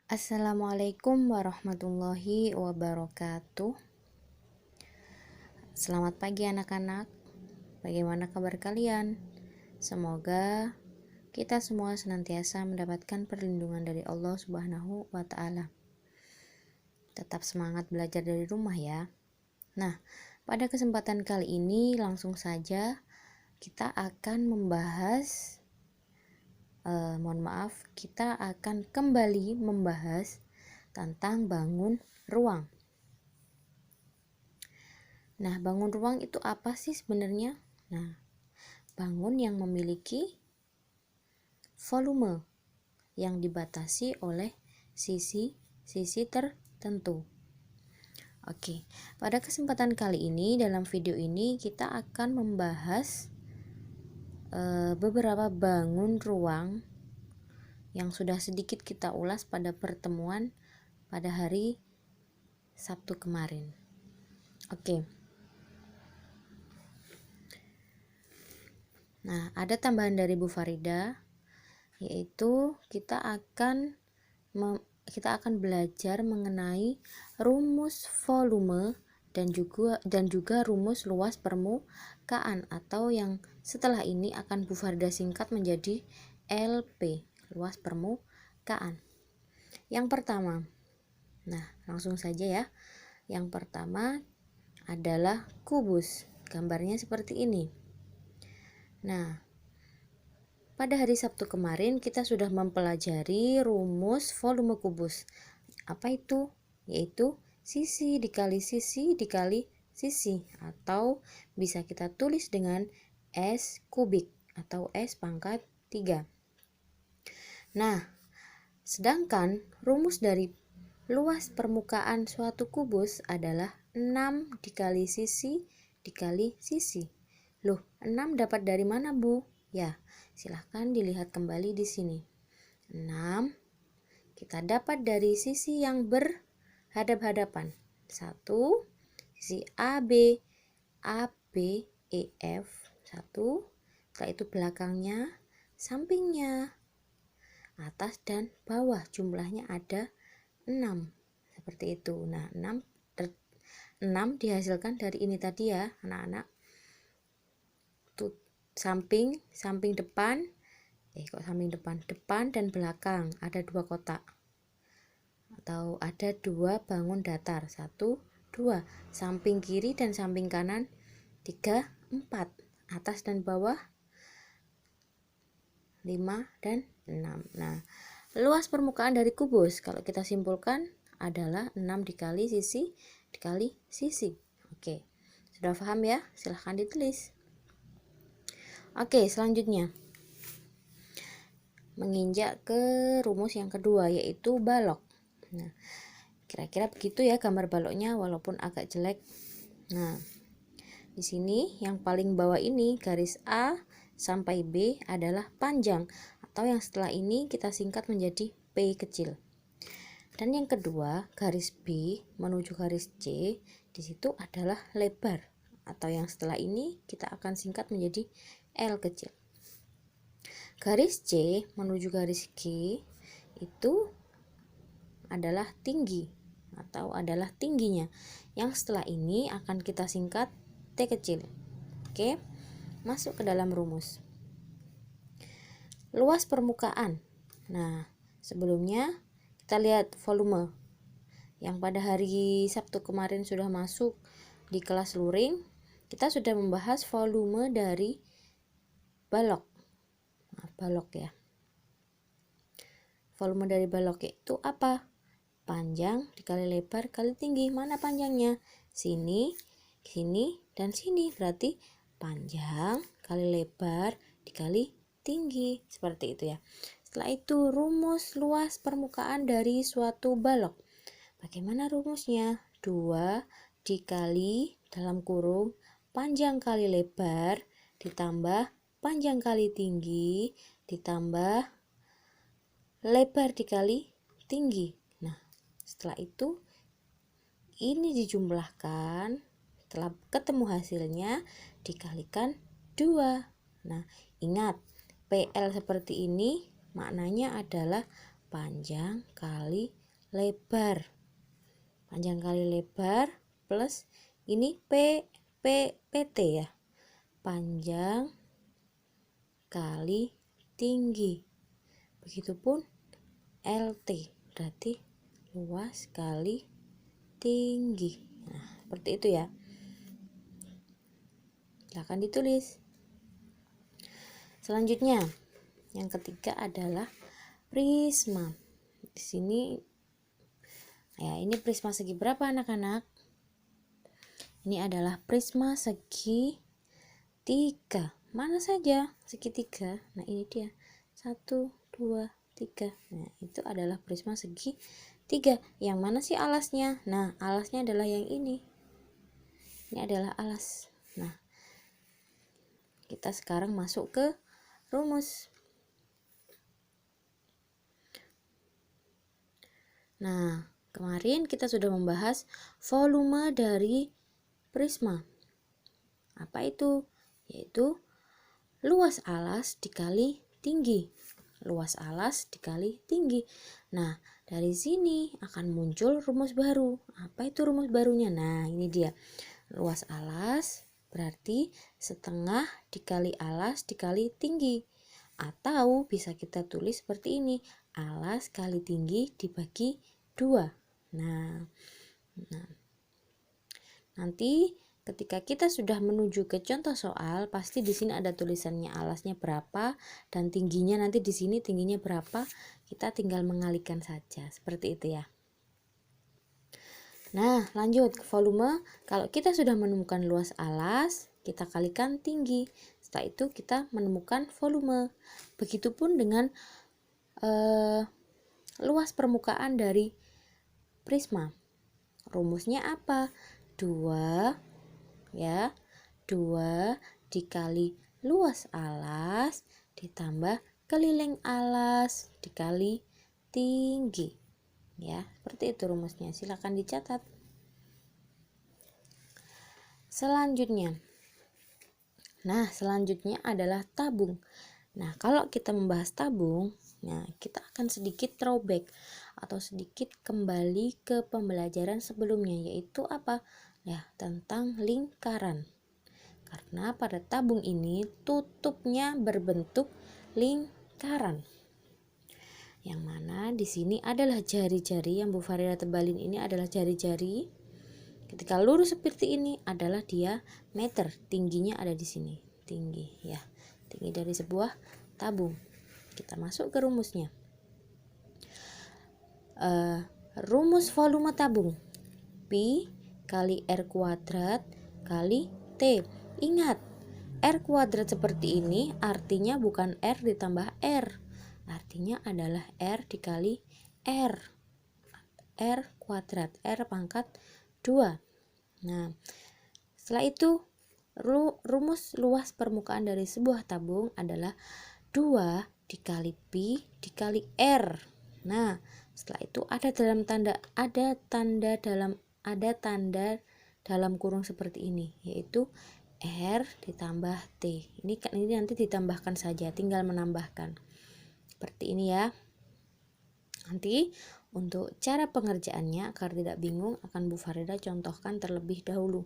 Assalamualaikum warahmatullahi wabarakatuh. Selamat pagi anak-anak. Bagaimana kabar kalian? Semoga kita semua senantiasa mendapatkan perlindungan dari Allah Subhanahu wa taala. Tetap semangat belajar dari rumah ya. Nah, pada kesempatan kali ini langsung saja kita akan membahas kita akan kembali membahas tentang bangun ruang. Nah, bangun ruang itu apa sih sebenarnya? Nah, bangun yang memiliki volume yang dibatasi oleh sisi tertentu. Oke, pada kesempatan kali ini dalam video ini kita akan membahas beberapa bangun ruang yang sudah sedikit kita ulas pada pertemuan pada hari Sabtu kemarin. Oke. Nah, ada tambahan dari Bu Farida, yaitu kita akan belajar mengenai rumus volume dan juga rumus luas permukaan, atau yang setelah ini akan Bu Farida singkat menjadi LP, luas permukaan. Yang pertama, nah langsung saja ya. Yang pertama adalah kubus. Gambarnya seperti ini. Nah, pada hari Sabtu kemarin kita sudah mempelajari rumus volume kubus. Apa itu? Yaitu sisi dikali sisi dikali sisi, atau bisa kita tulis dengan S kubik atau S pangkat 3. Nah, sedangkan rumus dari luas permukaan suatu kubus adalah 6 dikali sisi dikali sisi. Loh, 6 dapat dari mana, Bu? Ya, silahkan dilihat kembali di sini. 6 kita dapat dari sisi yang berhadap-hadapan. 1, sisi AB, EF. 1, setelah itu belakangnya, sampingnya, atas dan bawah. Jumlahnya ada 6. Seperti itu. Nah, 6 dihasilkan dari ini tadi ya, anak-anak. Samping depan, depan dan belakang ada 2 kotak, atau ada 2 bangun datar. 1, 2. Samping kiri dan samping kanan 3, 4. Atas dan bawah 5 dan 6. Nah, luas permukaan dari kubus kalau kita simpulkan adalah 6 dikali sisi dikali sisi. Oke, sudah paham ya? Silahkan ditulis. Oke, selanjutnya menginjak ke rumus yang kedua, yaitu balok. Nah, kira-kira begitu ya gambar baloknya, walaupun agak jelek. Nah, di sini yang paling bawah ini garis A sampai B adalah panjang, atau yang setelah ini kita singkat menjadi P kecil. Dan yang kedua, garis B menuju garis C, di situ adalah lebar, atau yang setelah ini kita akan singkat menjadi L kecil. Garis C menuju garis G itu adalah tinggi, atau adalah tingginya, yang setelah ini akan kita singkat T kecil. Oke, masuk ke dalam rumus. Luas permukaan. Nah, sebelumnya kita lihat volume yang pada hari Sabtu kemarin sudah masuk di kelas luring. Kita sudah membahas volume dari balok. Balok ya. Volume dari balok itu apa? Panjang dikali lebar kali tinggi. Mana panjangnya? Sini, sini, dan sini. Berarti panjang kali lebar dikali tinggi. Seperti itu ya. Setelah itu rumus luas permukaan dari suatu balok. Bagaimana rumusnya? 2 dikali dalam kurung panjang kali lebar ditambah panjang kali tinggi ditambah lebar dikali tinggi. Nah, setelah itu ini dijumlahkan, setelah ketemu hasilnya dikalikan 2. Nah, ingat PL seperti ini maknanya adalah panjang kali lebar. Panjang kali lebar plus ini PT ya. Panjang kali tinggi. Begitupun LT, berarti luas kali tinggi. Nah, seperti itu ya. Silakan ditulis. Selanjutnya, yang ketiga adalah prisma. Di sini ya, ini prisma segi berapa anak-anak? Ini adalah prisma segi 3. Mana saja segitiga? Nah, ini dia. 1, 2, 3. Nah, itu adalah prisma segi 3. Yang mana sih alasnya? Nah, alasnya adalah yang ini. Ini adalah alas. Nah, kita sekarang masuk ke rumus. Nah, kemarin kita sudah membahas volume dari prisma. Apa itu? Yaitu luas alas dikali tinggi. Luas alas dikali tinggi. Nah, dari sini akan muncul rumus baru. Apa itu rumus barunya? Nah, ini dia. Luas alas berarti setengah dikali alas dikali tinggi. Atau bisa kita tulis seperti ini. Alas kali tinggi dibagi 2. Nah, nanti ketika kita sudah menuju ke contoh soal, pasti di sini ada tulisannya alasnya berapa dan tingginya nanti di sini tingginya berapa. Kita tinggal mengalihkan saja, seperti itu ya. Nah, lanjut ke volume. Kalau kita sudah menemukan luas alas, kita kalikan tinggi. Setelah itu kita menemukan volume. Begitupun dengan luas permukaan dari prisma. Rumusnya apa? 2 ya. 2 dikali luas alas ditambah keliling alas dikali tinggi. Ya, seperti itu rumusnya. Silakan dicatat. Selanjutnya. Nah, selanjutnya adalah tabung. Nah, kalau kita membahas tabung, nah kita akan sedikit throwback atau sedikit kembali ke pembelajaran sebelumnya, yaitu apa? Ya, tentang lingkaran. Karena pada tabung ini tutupnya berbentuk lingkaran. Yang mana di sini adalah jari-jari, yang Bu Farida tebalin ini adalah jari-jari. Ketika lurus seperti ini adalah diameter, tingginya ada di sini, tinggi ya. Tinggi dari sebuah tabung. Kita masuk ke rumusnya. Rumus volume tabung Pi kali R kuadrat kali T. Ingat, R kuadrat seperti ini artinya bukan R ditambah R. Artinya adalah R dikali R. R kuadrat, R pangkat 2. Nah, setelah itu rumus luas permukaan dari sebuah tabung adalah 2 dikali Pi dikali R. Nah, setelah itu ada tanda dalam kurung seperti ini, yaitu R ditambah T. Ini nanti ditambahkan saja, tinggal menambahkan. Seperti ini ya. Nanti untuk cara pengerjaannya agar tidak bingung akan Bu Farida contohkan terlebih dahulu.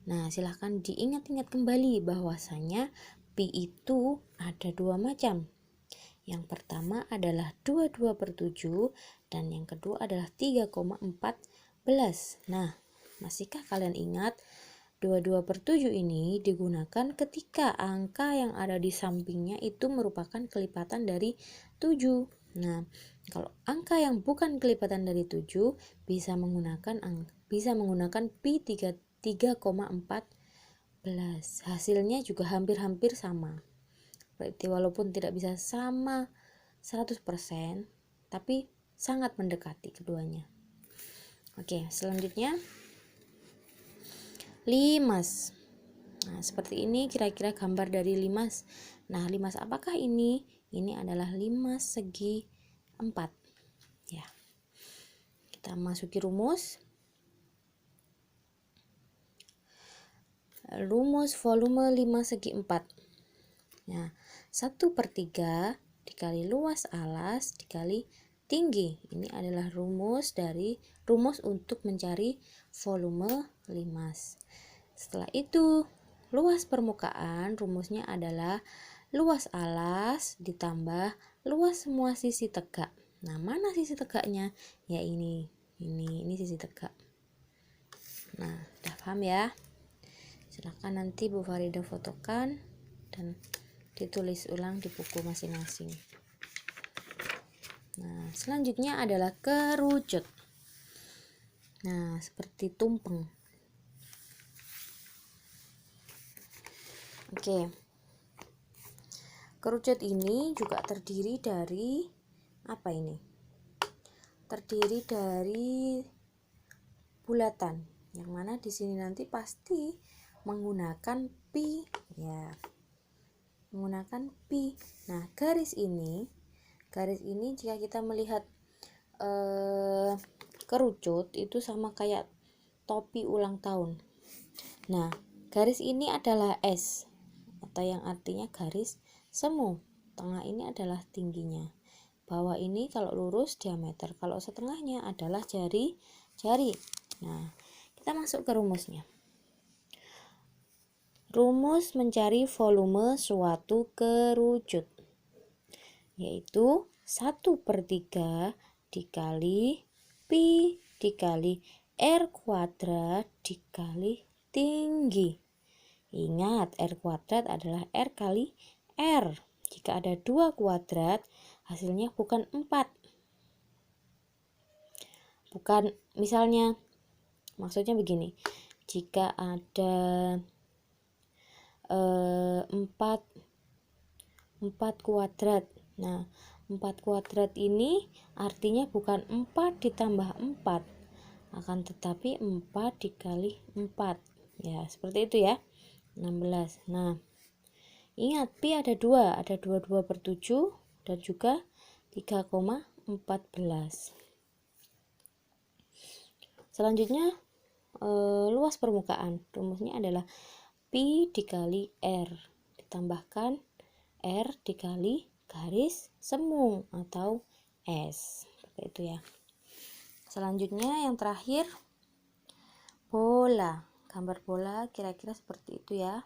Nah, silahkan diingat-ingat kembali bahwasanya Pi itu ada 2 macam. Yang pertama adalah 22/7 dan yang kedua adalah 3,14. Nah, masihkah kalian ingat 22/7 ini digunakan ketika angka yang ada di sampingnya itu merupakan kelipatan dari 7. Nah, kalau angka yang bukan kelipatan dari 7 bisa menggunakan Pi 3,14. Hasilnya juga hampir-hampir sama. Berarti walaupun tidak bisa sama 100%, tapi sangat mendekati keduanya. Oke, selanjutnya limas. Nah, seperti ini kira-kira gambar dari limas. Nah, limas apakah ini? Ini adalah limas segi 4. Ya. Kita masuki rumus. Rumus volume limas segi 4. Nah, 1/3 dikali luas alas dikali tinggi. Ini adalah rumus untuk mencari volume limas. Setelah itu, luas permukaan rumusnya adalah luas alas ditambah luas semua sisi tegak. Nah, mana sisi tegaknya? Ya ini sisi tegak. Nah, udah paham ya? Silahkan nanti Bu Farida fotokan dan ditulis ulang di buku masing-masing. Nah, selanjutnya adalah kerucut. Nah, seperti tumpeng. Oke. Kerucut ini juga terdiri dari apa ini? Terdiri dari bulatan. Yang mana di sini nanti pasti menggunakan pi ya. Menggunakan pi. Nah, garis ini jika kita melihat kerucut itu sama kayak topi ulang tahun. Nah, garis ini adalah S atau yang artinya garis semu. Tengah ini adalah tingginya. Bawah ini kalau lurus diameter, kalau setengahnya adalah jari. Nah, kita masuk ke rumusnya. Rumus mencari volume suatu kerucut yaitu 1/3 dikali pi dikali R kuadrat dikali tinggi. Ingat, R kuadrat adalah R kali R. Jika ada 2 kuadrat, hasilnya bukan 4. Bukan, misalnya, maksudnya begini. Jika ada 4 kuadrat. Nah, 4 kuadrat ini artinya bukan 4 ditambah 4, akan tetapi 4 dikali 4. Ya, seperti itu ya. 16. Nah, ingat pi ada 2 per 7 dan juga 3,14. Selanjutnya luas permukaan. Rumusnya adalah pi dikali R ditambahkan R dikali garis semu atau S. Seperti itu ya. Selanjutnya yang terakhir bola. Gambar bola kira-kira seperti itu ya.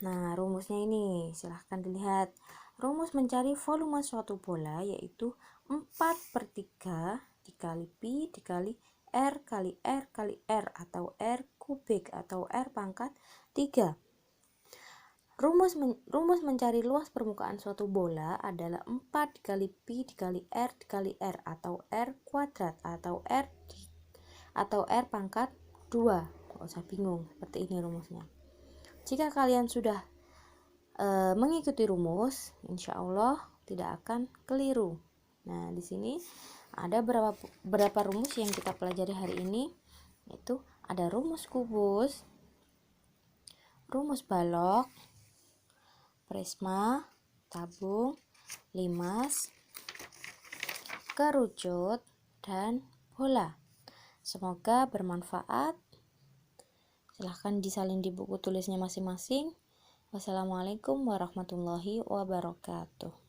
Nah, rumusnya ini silahkan dilihat. Rumus mencari volume suatu bola yaitu 4/3 dikali pi dikali R kali R kali R atau R kubik atau R pangkat 3. Rumus mencari luas permukaan suatu bola adalah 4 dikali pi dikali R atau R kuadrat atau R pangkat 2. Gak usah bingung, seperti ini rumusnya. Jika kalian sudah mengikuti rumus, insya Allah tidak akan keliru. Nah, di sini ada berapa rumus yang kita pelajari hari ini, yaitu ada rumus kubus, rumus balok, prisma, tabung, limas, kerucut, dan bola. Semoga bermanfaat. Silahkan disalin di buku tulisnya masing-masing. Wassalamualaikum warahmatullahi wabarakatuh.